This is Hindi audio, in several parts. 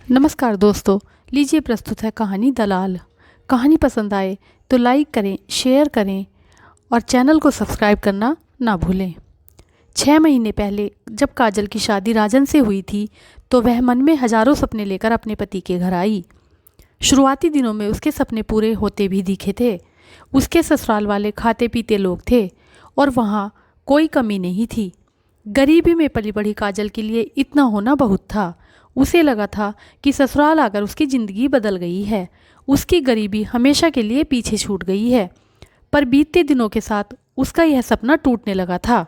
नमस्कार दोस्तों, लीजिए प्रस्तुत है कहानी दलाल। कहानी पसंद आए तो लाइक करें, शेयर करें और चैनल को सब्सक्राइब करना ना भूलें। 6 महीने पहले जब काजल की शादी राजन से हुई थी तो वह मन में हजारों सपने लेकर अपने पति के घर आई। शुरुआती दिनों में उसके सपने पूरे होते भी दिखे थे। उसके ससुराल वाले खाते पीते लोग थे और वहाँ कोई कमी नहीं थी। गरीबी में पली बढ़ी काजल के लिए इतना होना बहुत था। उसे लगा था कि ससुराल आकर उसकी ज़िंदगी बदल गई है, उसकी गरीबी हमेशा के लिए पीछे छूट गई है। पर बीतते दिनों के साथ उसका यह सपना टूटने लगा था।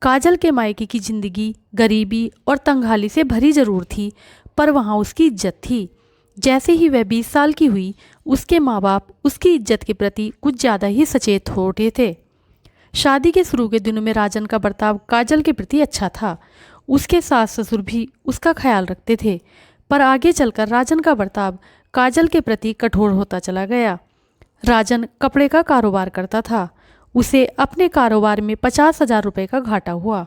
काजल के मायके की ज़िंदगी गरीबी और तंगहाली से भरी ज़रूर थी, पर वहाँ उसकी इज्जत थी। जैसे ही वह 20 साल की हुई, उसके माँ बाप उसकी इज्जत के प्रति कुछ ज़्यादा ही सचेत हो उठे थे। शादी के शुरू के दिनों में राजन का बर्ताव काजल के प्रति अच्छा था। उसके सास ससुर भी उसका ख्याल रखते थे, पर आगे चलकर राजन का बर्ताव काजल के प्रति कठोर होता चला गया। राजन कपड़े का कारोबार करता था। उसे अपने कारोबार में 50,000 रुपये का घाटा हुआ।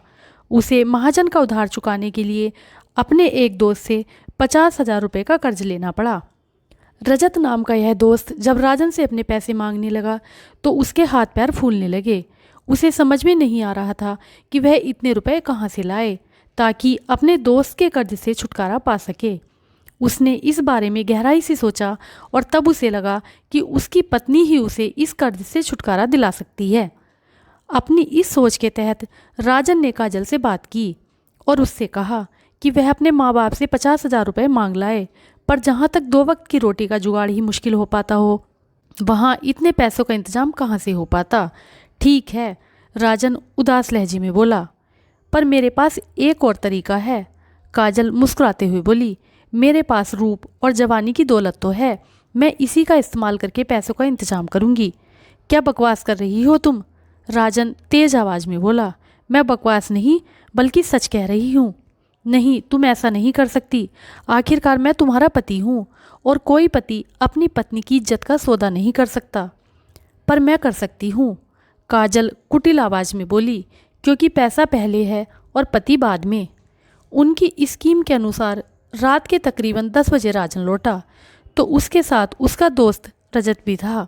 उसे महाजन का उधार चुकाने के लिए अपने एक दोस्त से 50,000 रुपये का कर्ज लेना पड़ा। रजत नाम का यह दोस्त जब राजन से अपने पैसे मांगने लगा तो उसके हाथ पैर फूलने लगे। उसे समझ में नहीं आ रहा था कि वह इतने रुपए कहाँ से लाए ताकि अपने दोस्त के कर्ज से छुटकारा पा सके। उसने इस बारे में गहराई से सोचा और तब उसे लगा कि उसकी पत्नी ही उसे इस कर्ज से छुटकारा दिला सकती है। अपनी इस सोच के तहत राजन ने काजल से बात की और उससे कहा कि वह अपने माँ बाप से 50,000 रुपये मांग लाए, पर जहाँ तक 2 वक्त की रोटी का जुगाड़ ही मुश्किल हो पाता हो, वहाँ इतने पैसों का इंतजाम कहाँ से हो पाता। ठीक है, राजन उदास लहजे में बोला, पर मेरे पास एक और तरीका है। काजल मुस्कुराते हुए बोली, मेरे पास रूप और जवानी की दौलत तो है, मैं इसी का इस्तेमाल करके पैसों का इंतजाम करूंगी। क्या बकवास कर रही हो तुम? राजन तेज आवाज़ में बोला, मैं बकवास नहीं बल्कि सच कह रही हूँ। नहीं, तुम ऐसा नहीं कर सकती। आखिरकार मैं तुम्हारा पति हूँ और कोई पति अपनी पत्नी की इज्जत का सौदा नहीं कर सकता। पर मैं कर सकती हूँ, काजल कुटिल आवाज़ में बोली, क्योंकि पैसा पहले है और पति बाद में। उनकी स्कीम के अनुसार रात के तकरीबन 10 बजे राजन लौटा तो उसके साथ उसका दोस्त रजत भी था,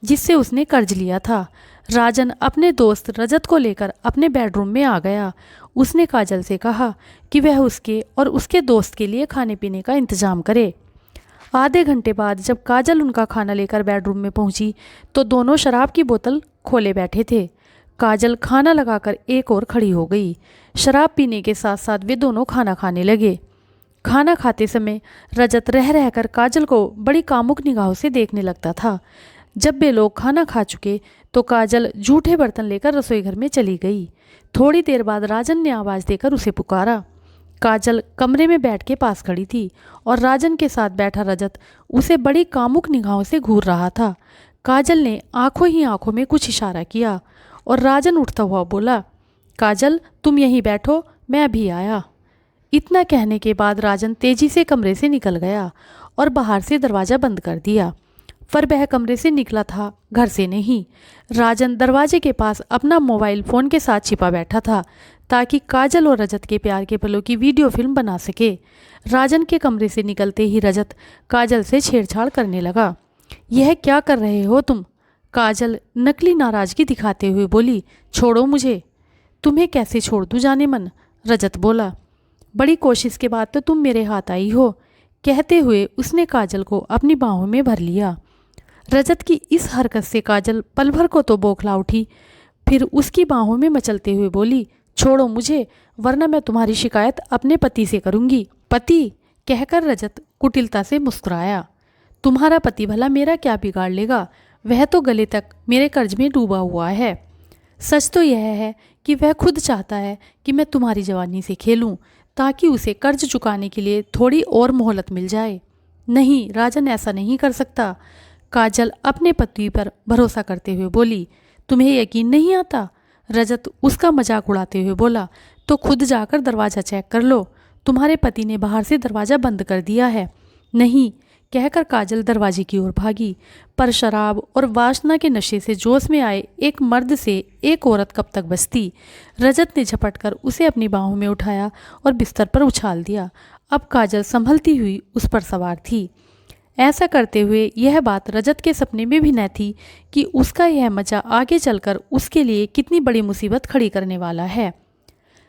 जिससे उसने कर्ज लिया था। राजन अपने दोस्त रजत को लेकर अपने बेडरूम में आ गया। उसने काजल से कहा कि वह उसके और उसके दोस्त के लिए खाने पीने का इंतजाम करे। आधे घंटे बाद जब काजल उनका खाना लेकर बेडरूम में पहुंची तो दोनों शराब की बोतल खोले बैठे थे। काजल खाना लगाकर एक और खड़ी हो गई। शराब पीने के साथ साथ वे दोनों खाना खाने लगे। खाना खाते समय रजत रह रहकर काजल को बड़ी कामुक निगाहों से देखने लगता था। जब वे लोग खाना खा चुके तो काजल जूठे बर्तन लेकर रसोई घर में चली गई। थोड़ी देर बाद राजन ने आवाज़ देकर उसे पुकारा। काजल कमरे में बेड के पास खड़ी थी और राजन के साथ बैठा रजत उसे बड़ी कामुक निगाहों से घूर रहा था। काजल ने आंखों ही आंखों में कुछ इशारा किया और राजन उठता हुआ बोला, काजल तुम यहीं बैठो, मैं अभी आया। इतना कहने के बाद राजन तेजी से कमरे से निकल गया और बाहर से दरवाज़ा बंद कर दिया। पर वह कमरे से निकला था, घर से नहीं। राजन दरवाजे के पास अपना मोबाइल फ़ोन के साथ छिपा बैठा था ताकि काजल और रजत के प्यार के पलों की वीडियो फिल्म बना सके। राजन के कमरे से निकलते ही रजत काजल से छेड़छाड़ करने लगा। यह क्या कर रहे हो तुम? काजल नकली नाराज़गी दिखाते हुए बोली, छोड़ो मुझे। तुम्हें कैसे छोड़ दूँ जाने मन, रजत बोला। बड़ी कोशिश के बाद तो तुम मेरे हाथ आई हो, कहते हुए उसने काजल को अपनी बाहों में भर लिया। रजत की इस हरकत से काजल पल भर को तो बौखला उठी, फिर उसकी बाहों में मचलते हुए बोली, छोड़ो मुझे, वरना मैं तुम्हारी शिकायत अपने पति से करूंगी। पति कहकर रजत कुटिलता से मुस्कुराया। तुम्हारा पति भला मेरा क्या बिगाड़ लेगा? वह तो गले तक मेरे कर्ज में डूबा हुआ है। सच तो यह है कि वह खुद चाहता है कि मैं तुम्हारी जवानी से खेलूं ताकि उसे कर्ज चुकाने के लिए थोड़ी और मोहलत मिल जाए। नहीं, राजन ऐसा नहीं कर सकता। काजल अपने पति पर भरोसा करते हुए बोली, तुम्हें यकीन नहीं आता? रजत उसका मजाक उड़ाते हुए बोला, तो खुद जाकर दरवाज़ा चेक कर लो, तुम्हारे पति ने बाहर से दरवाज़ा बंद कर दिया है। नहीं, कहकर काजल दरवाजे की ओर भागी, पर शराब और वासना के नशे से जोश में आए एक मर्द से एक औरत कब तक बचती। रजत ने झपट कर उसे अपनी बाहों में उठाया और बिस्तर पर उछाल दिया। अब काजल संभलती हुई उस पर सवार थी। ऐसा करते हुए यह बात रजत के सपने में भी न थी कि उसका यह मजा आगे चलकर उसके लिए कितनी बड़ी मुसीबत खड़ी करने वाला है।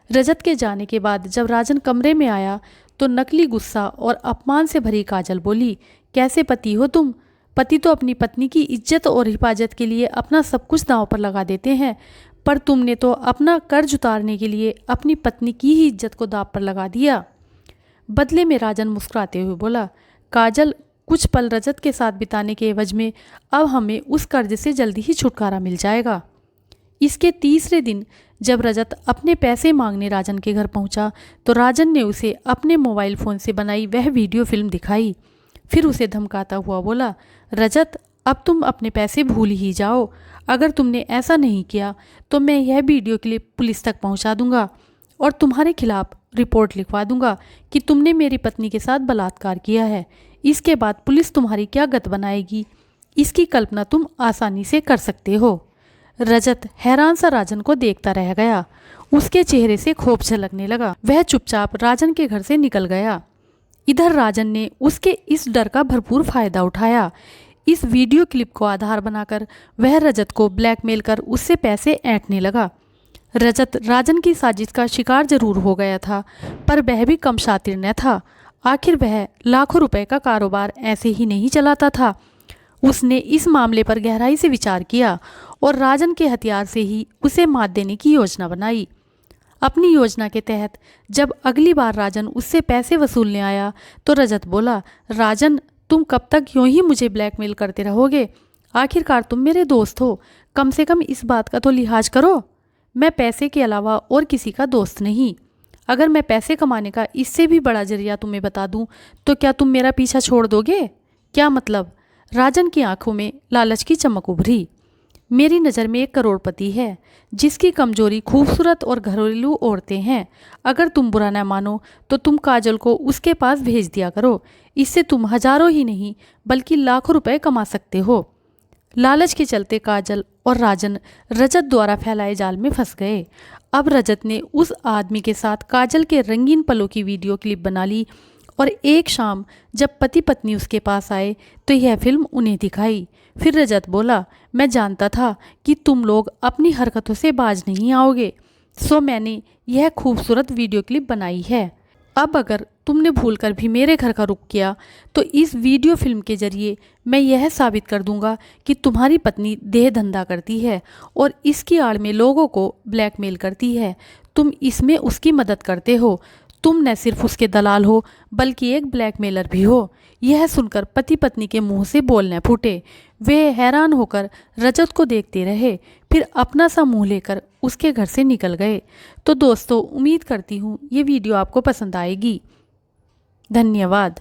रजत के जाने के बाद जब राजन कमरे में आया तो नकली गुस्सा और अपमान से भरी काजल बोली, कैसे पति हो तुम? पति तो अपनी पत्नी की इज्जत और हिफाजत के लिए अपना सब कुछ दांव पर लगा देते हैं, पर तुमने तो अपना कर्ज उतारने के लिए अपनी पत्नी की ही इज्जत को दांव पर लगा दिया। बदले में राजन मुस्कुराते हुए बोला, काजल, कुछ पल रजत के साथ बिताने के एवज में अब हमें उस कर्ज से जल्दी ही छुटकारा मिल जाएगा। इसके तीसरे दिन जब रजत अपने पैसे मांगने राजन के घर पहुंचा तो राजन ने उसे अपने मोबाइल फ़ोन से बनाई वह वीडियो फिल्म दिखाई। फिर उसे धमकाता हुआ बोला, रजत, अब तुम अपने पैसे भूल ही जाओ। अगर तुमने ऐसा नहीं किया तो मैं यह वीडियो क्लिप पुलिस तक पहुंचा दूंगा और तुम्हारे खिलाफ रिपोर्ट लिखवा दूंगा कि तुमने मेरी पत्नी के साथ बलात्कार किया है। इसके बाद पुलिस तुम्हारी क्या गत बनाएगी, इसकी कल्पना तुम आसानी से कर सकते हो। रजत हैरान सा राजन को देखता रह गया। उसके चेहरे से क्षोभ झलकने लगा। वह चुपचाप राजन के घर से निकल गया। इधर राजन ने उसके इस डर का भरपूर फायदा उठाया। इस वीडियो क्लिप को आधार बनाकर वह रजत को ब्लैकमेल कर उससे पैसे ऐंठने लगा। रजत राजन की साजिश का शिकार जरूर हो गया था, पर वह भी कम शातिर न था। आखिर वह लाखों रुपए का कारोबार ऐसे ही नहीं चलाता था। उसने इस मामले पर गहराई से विचार किया और राजन के हथियार से ही उसे मात देने की योजना बनाई। अपनी योजना के तहत जब अगली बार राजन उससे पैसे वसूलने आया तो रजत बोला, राजन, तुम कब तक यूं ही मुझे ब्लैकमेल करते रहोगे? आखिरकार तुम मेरे दोस्त हो, कम से कम इस बात का तो लिहाज करो। मैं पैसे के अलावा और किसी का दोस्त नहीं। अगर मैं पैसे कमाने का इससे भी बड़ा जरिया तुम्हें बता दूं तो क्या तुम मेरा पीछा छोड़ दोगे? क्या मतलब? राजन की आंखों में लालच की चमक उभरी। मेरी नज़र में एक करोड़पति है जिसकी कमजोरी खूबसूरत और घरेलू औरतें हैं। अगर तुम बुरा न मानो तो तुम काजल को उसके पास भेज दिया करो। इससे तुम हजारों ही नहीं बल्कि लाखों रुपए कमा सकते हो। लालच के चलते काजल और राजन रजत द्वारा फैलाए जाल में फंस गए। अब रजत ने उस आदमी के साथ काजल के रंगीन पलों की वीडियो क्लिप बना ली और एक शाम जब पति पत्नी उसके पास आए तो यह फिल्म उन्हें दिखाई। फिर रजत बोला, मैं जानता था कि तुम लोग अपनी हरकतों से बाज नहीं आओगे, सो मैंने यह खूबसूरत वीडियो क्लिप बनाई है। अब अगर तुमने भूलकर भी मेरे घर का रुख किया तो इस वीडियो फिल्म के जरिए मैं यह साबित कर दूंगा कि तुम्हारी पत्नी देह धंधा करती है और इसकी आड़ में लोगों को ब्लैकमेल करती है। तुम इसमें उसकी मदद करते हो। तुम न सिर्फ उसके दलाल हो बल्कि एक ब्लैकमेलर भी हो। यह सुनकर पति पत्नी के मुंह से बोल न फूटे। वे हैरान होकर रजत को देखते रहे, फिर अपना सा मुंह लेकर उसके घर से निकल गए। तो दोस्तों, उम्मीद करती हूँ ये वीडियो आपको पसंद आएगी। धन्यवाद।